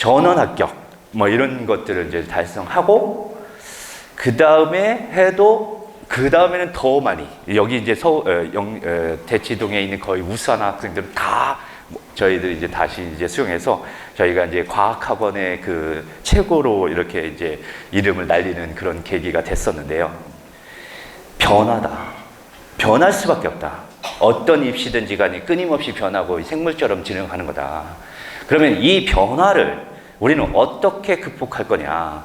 전원 합격 뭐 이런 것들을 이제 달성하고 그 다음에 그 다음에는 더 많이 여기 이제 대치동에 있는 거의 우수한 학생들은 다 저희들 이제 다시 이제 수용해서 저희가 이제 과학학원의 그 최고로 이렇게 이제 이름을 날리는 그런 계기가 됐었는데요. 변할 수밖에 없다. 어떤 입시든지 간에 끊임없이 변하고 생물처럼 진행하는 거다. 그러면 이 변화를 우리는 어떻게 극복할 거냐.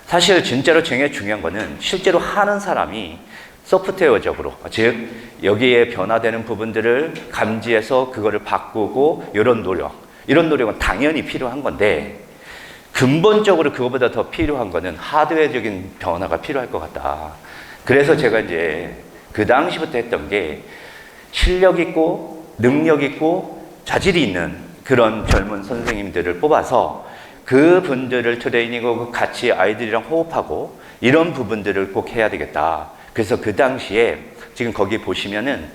사실 진짜로 굉장히 중요한 거는 실제로 하는 사람이 소프트웨어적으로, 즉 여기에 변화되는 부분들을 감지해서 그거를 바꾸고 이런 노력은 당연히 필요한 건데 근본적으로 그거보다 더 필요한 거는 하드웨어적인 변화가 필요할 것 같다. 그래서 제가 이제 그 당시부터 했던 게 실력 있고 능력 있고 자질이 있는 그런 젊은 선생님들을 뽑아서 그분들을 트레이닝하고 같이 아이들이랑 호흡하고 이런 부분들을 꼭 해야 되겠다. 그래서 그 당시에 지금 거기 보시면은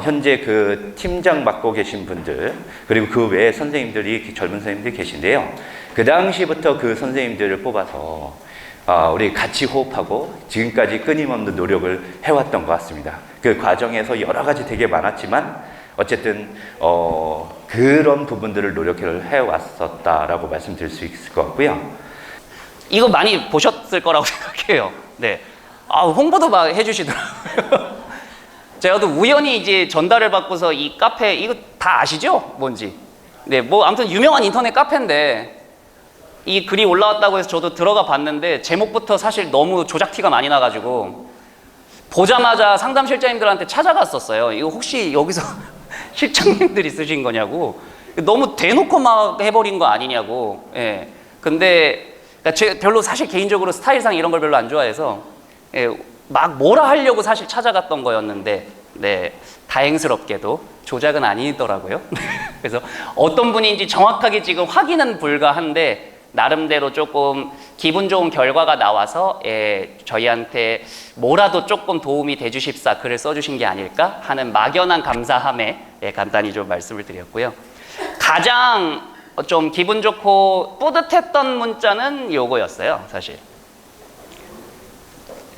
현재 그 팀장 맡고 계신 분들 그리고 그 외에 선생님들이 젊은 선생님들이 계신데요. 그 당시부터 그 선생님들을 뽑아서 우리 같이 호흡하고 지금까지 끊임없는 노력을 해왔던 것 같습니다. 그 과정에서 여러 가지 되게 많았지만 어쨌든 그런 부분들을 노력을 해왔었다라고 말씀드릴 수 있을 것 같고요. 이거 많이 보셨을 거라고 생각해요. 네. 홍보도 막 해주시더라고요. 제가 또 우연히 이제 전달을 받고서 이 카페 이거 다 아시죠? 뭔지. 네, 뭐 아무튼 유명한 인터넷 카페인데 이 글이 올라왔다고 해서 저도 들어가 봤는데 제목부터 사실 너무 조작티가 많이 나가지고 보자마자 상담실장님들한테 찾아갔었어요. 이거 혹시 여기서 실장님들이 쓰신 거냐고. 너무 대놓고 막 해버린 거 아니냐고. 예. 근데 그러니까 제가 별로 사실 개인적으로 스타일상 이런 걸 별로 안 좋아해서 막 뭐라 하려고 사실 찾아갔던 거였는데 네, 다행스럽게도 조작은 아니더라고요. 그래서 어떤 분인지 정확하게 지금 확인은 불가한데 나름대로 조금 기분 좋은 결과가 나와서 저희한테 뭐라도 조금 도움이 돼주십사 글을 써주신 게 아닐까 하는 막연한 감사함에 간단히 좀 말씀을 드렸고요. 가장 좀 기분 좋고 뿌듯했던 문자는 요거였어요. 사실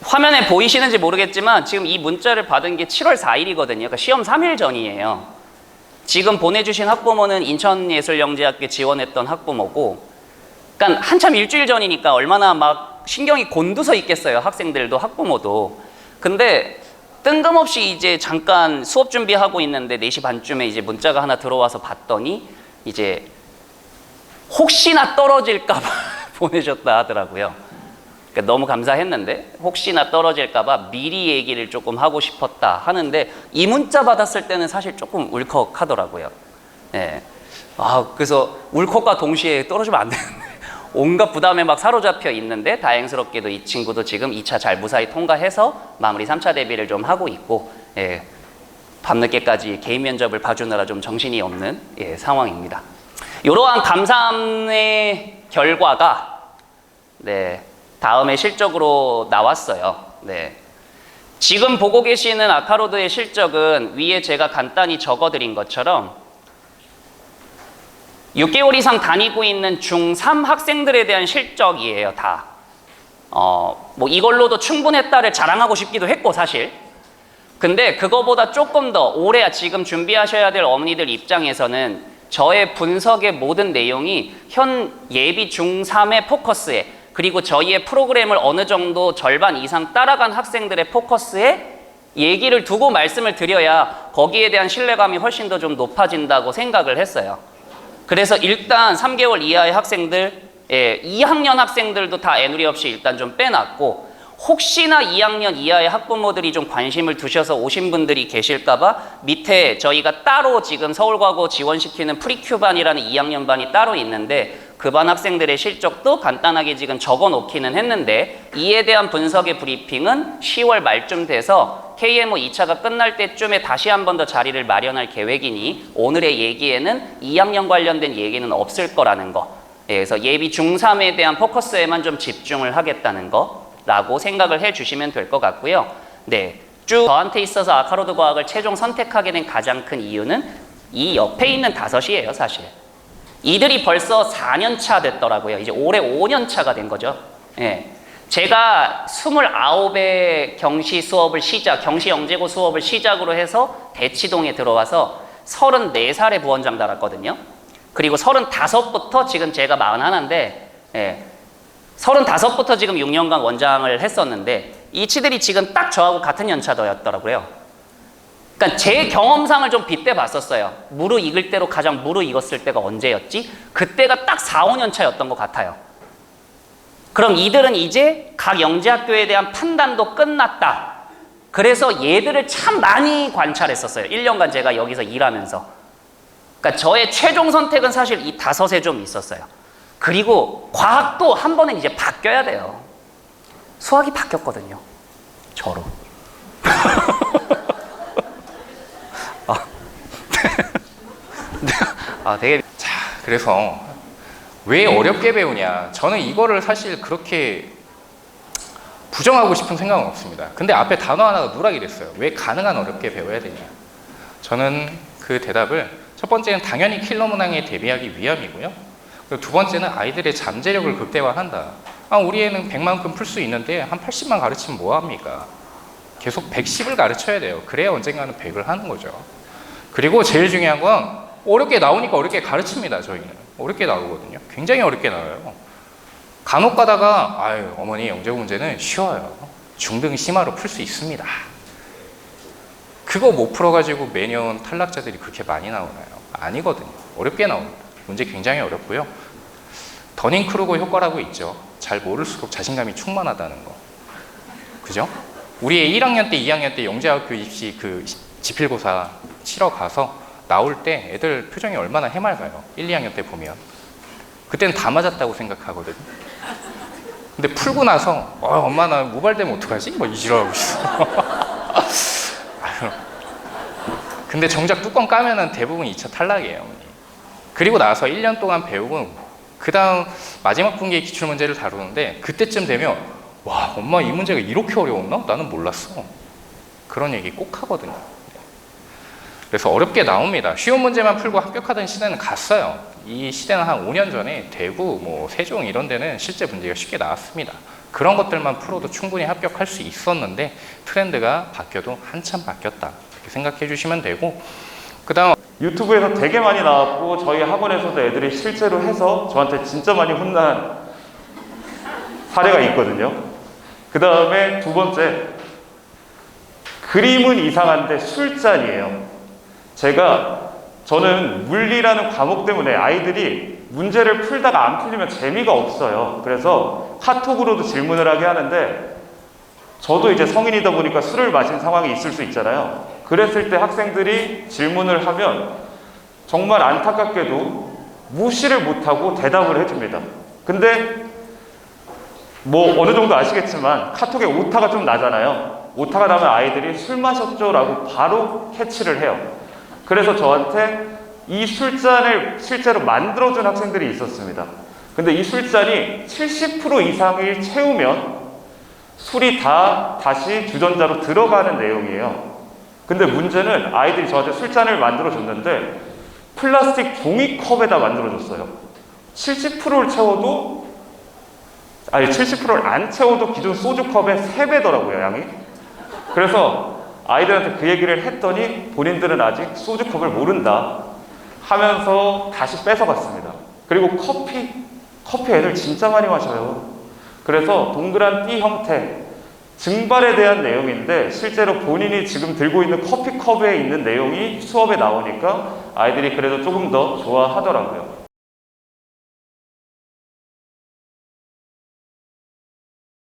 화면에 보이시는지 모르겠지만 지금 이 문자를 받은 게 7월 4일이거든요. 그러니까 시험 3일 전이에요. 지금 보내주신 학부모는 인천예술영재학교에 지원했던 학부모고, 그러니까 한참 일주일 전이니까 얼마나 막 신경이 곤두서 있겠어요. 학생들도 학부모도. 근데 뜬금없이 이제 잠깐 수업 준비하고 있는데 4시 반쯤에 이제 문자가 하나 들어와서 봤더니 이제 혹시나 떨어질까봐 보내셨다 하더라고요. 그러니까 너무 감사했는데 혹시나 떨어질까봐 미리 얘기를 조금 하고 싶었다 하는데 이 문자 받았을 때는 사실 조금 울컥하더라고요. 네. 그래서 울컥과 동시에 떨어지면 안 되는데 온갖 부담에 막 사로잡혀 있는데 다행스럽게도 이 친구도 지금 2차 잘 무사히 통과해서 마무리 3차 대비를 좀 하고 있고 밤늦게까지 개인 면접을 봐주느라 좀 정신이 없는 상황입니다. 이러한 감사함의 결과가 다음에 실적으로 나왔어요. 지금 보고 계시는 아카로드의 실적은 위에 제가 간단히 적어드린 것처럼 6개월 이상 다니고 있는 중3 학생들에 대한 실적이에요, 다. 뭐 이걸로도 충분했다를 자랑하고 싶기도 했고, 사실. 근데 그거보다 조금 더 올해 지금 준비하셔야 될 어머니들 입장에서는 저의 분석의 모든 내용이 현 예비 중3의 포커스에 그리고 저희의 프로그램을 어느 정도 절반 이상 따라간 학생들의 포커스에 얘기를 두고 말씀을 드려야 거기에 대한 신뢰감이 훨씬 더 좀 높아진다고 생각을 했어요. 그래서 일단 3개월 이하의 학생들, 2학년 학생들도 다 애누리 없이 일단 좀 빼놨고 혹시나 2학년 이하의 학부모들이 좀 관심을 두셔서 오신 분들이 계실까봐 밑에 저희가 따로 지금 서울과고 지원시키는 프리큐반이라는 2학년 반이 따로 있는데 그 반 학생들의 실적도 간단하게 지금 적어 놓기는 했는데 이에 대한 분석의 브리핑은 10월 말쯤 돼서 KMO 2차가 끝날 때쯤에 다시 한 번 더 자리를 마련할 계획이니 오늘의 얘기에는 2학년 관련된 얘기는 없을 거라는 거. 그래서 예비 중3에 대한 포커스에만 좀 집중을 하겠다는 거라고 생각을 해주시면 될 것 같고요. 쭉 저한테 있어서 아카로드 과학을 최종 선택하게 된 가장 큰 이유는 이 옆에 있는 5이에요, 사실. 이들이 벌써 4년 차 됐더라고요. 이제 올해 5년 차가 된 거죠. 예. 제가 29회 경시 수업을 경시 영재고 수업을 시작으로 해서 대치동에 들어와서 34살에 부원장 달았거든요. 그리고 35부터 지금 제가 41인데, 예. 35부터 지금 6년간 원장을 했었는데, 이 치들이 지금 딱 저하고 같은 연차더였더라고요. 그러니까 제 경험상을 좀 빗대 봤었어요. 무르익을 때로 가장 무르익었을 때가 언제였지? 그때가 딱 4, 5년 차였던 것 같아요. 그럼 이들은 이제 각 영재학교에 대한 판단도 끝났다. 그래서 얘들을 참 많이 관찰했었어요. 1년간 제가 여기서 일하면서. 그러니까 저의 최종 선택은 사실 이 5에 좀 있었어요. 그리고 과학도 한 번은 이제 바뀌어야 돼요. 수학이 바뀌었거든요. 저로. 되게. 자, 그래서 왜 어렵게 배우냐? 저는 이거를 사실 그렇게 부정하고 싶은 생각은 없습니다. 근데 앞에 단어 하나가 누락이 됐어요. 왜 가능한 어렵게 배워야 되냐? 저는 그 대답을 첫 번째는 당연히 킬러 문항에 대비하기 위함이고요. 그리고 두 번째는 아이들의 잠재력을 극대화한다. 우리 애는 100만큼 풀 수 있는데 한 80만 가르치면 뭐합니까? 계속 110을 가르쳐야 돼요. 그래야 언젠가는 100을 하는 거죠. 그리고 제일 중요한 건 어렵게 나오니까 어렵게 가르칩니다. 저희는 어렵게 나오거든요. 굉장히 어렵게 나와요. 간혹 가다가 아유 어머니 영재고 문제는 쉬워요. 중등 심화로 풀 수 있습니다. 그거 못 풀어가지고 매년 탈락자들이 그렇게 많이 나오나요? 아니거든요. 어렵게 나옵니다. 문제 굉장히 어렵고요. 더닝크루거 효과라고 있죠. 잘 모를수록 자신감이 충만하다는 거. 그죠? 우리 1학년 때, 2학년 때 영재학교 입시 그 지필고사 치러 가서 나올 때 애들 표정이 얼마나 해맑아요. 1, 2학년 때 보면. 그때는 다 맞았다고 생각하거든요. 근데 풀고 나서 엄마 나 모발되면 어떡하지? 뭐 이지랄하고 있어. 근데 정작 뚜껑 까면은 대부분 2차 탈락이에요. 어머니. 그리고 나서 1년 동안 배우고 그 다음 마지막 분기에 기출문제를 다루는데 그때쯤 되면 와 엄마 이 문제가 이렇게 어려웠나? 나는 몰랐어. 그런 얘기 꼭 하거든요. 그래서 어렵게 나옵니다. 쉬운 문제만 풀고 합격하던 시대는 갔어요. 이 시대는 한 5년 전에 대구, 세종 이런 데는 실제 문제가 쉽게 나왔습니다. 그런 것들만 풀어도 충분히 합격할 수 있었는데 트렌드가 바뀌어도 한참 바뀌었다. 이렇게 생각해 주시면 되고 그 다음 유튜브에서 되게 많이 나왔고 저희 학원에서도 애들이 실제로 해서 저한테 진짜 많이 혼난 사례가 있거든요. 그 다음에 두 번째, 그림은 이상한데 술잔이에요. 저는 물리라는 과목 때문에 아이들이 문제를 풀다가 안 풀리면 재미가 없어요. 그래서 카톡으로도 질문을 하게 하는데 저도 이제 성인이다 보니까 술을 마신 상황이 있을 수 있잖아요. 그랬을 때 학생들이 질문을 하면 정말 안타깝게도 무시를 못하고 대답을 해줍니다. 근데 어느 정도 아시겠지만 카톡에 오타가 좀 나잖아요. 오타가 나면 아이들이 술 마셨죠? 라고 바로 캐치를 해요. 그래서 저한테 이 술잔을 실제로 만들어준 학생들이 있었습니다. 근데 이 술잔이 70% 이상을 채우면 술이 다시 주전자로 들어가는 내용이에요. 근데 문제는 아이들이 저한테 술잔을 만들어줬는데 플라스틱 종이컵에다 만들어줬어요. 70%를 채워도 70%를 안 채워도 기존 소주컵의 3배더라고요, 양이. 그래서 아이들한테 그 얘기를 했더니 본인들은 아직 소주컵을 모른다 하면서 다시 뺏어갔습니다. 그리고 커피 애들 진짜 많이 마셔요. 그래서 동그란 띠 형태, 증발에 대한 내용인데 실제로 본인이 지금 들고 있는 커피컵에 있는 내용이 수업에 나오니까 아이들이 그래도 조금 더 좋아하더라고요.